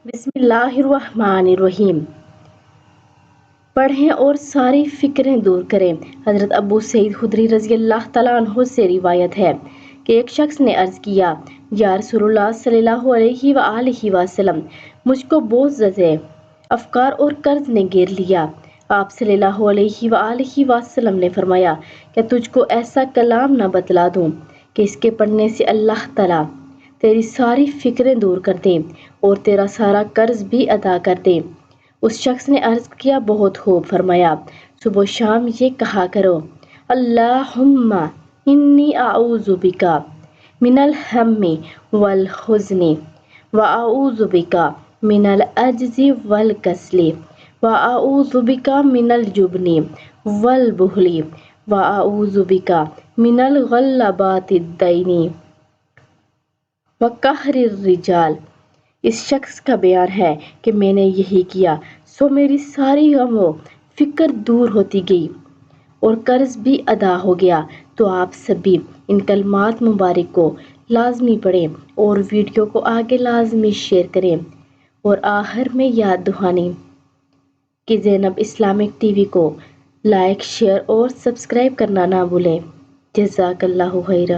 بسم اللہ الرحمن الرحیم۔ پڑھیں اور ساری فکریں دور کریں۔ حضرت ابو سعید خدری رضی اللہ تعالیٰ عنہ سے روایت ہے کہ ایک شخص نے عرض کیا، یا رسول اللہ صلی اللہ علیہ وآلہ وسلم، مجھ کو بہت زیادہ افکار اور قرض نے گھیر لیا۔ آپ صلی اللہ علیہ وآلہ وسلم نے فرمایا کہ تجھ کو ایسا کلام نہ بتلا دوں کہ اس کے پڑھنے سے اللہ تعالیٰ تیری ساری فکریں دور کر دیں اور تیرا سارا قرض بھی ادا کر دیں۔ اس شخص نے عرض کیا، بہت خوب۔ فرمایا، صبح و شام یہ کہا کرو، اللہم انی اعوذ بک من الہم والحزن واعوذ بک من العجز والکسل واعوذ بک من الجبن والبخل واعوذ بک من الغلبۃ الدین وقہر الرجال۔ اس شخص کا بیان ہے کہ میں نے یہی کیا سو میری ساری غم و فکر دور ہوتی گئی اور قرض بھی ادا ہو گیا۔ تو آپ سبھی ان کلمات مبارک کو لازمی پڑھیں اور ویڈیو کو آگے لازمی شیئر کریں، اور آخر میں یاد دہانی کہ زینب اسلامک ٹی وی کو لائک، شیئر اور سبسکرائب کرنا نہ بھولیں۔ جزاک اللہ خیرا۔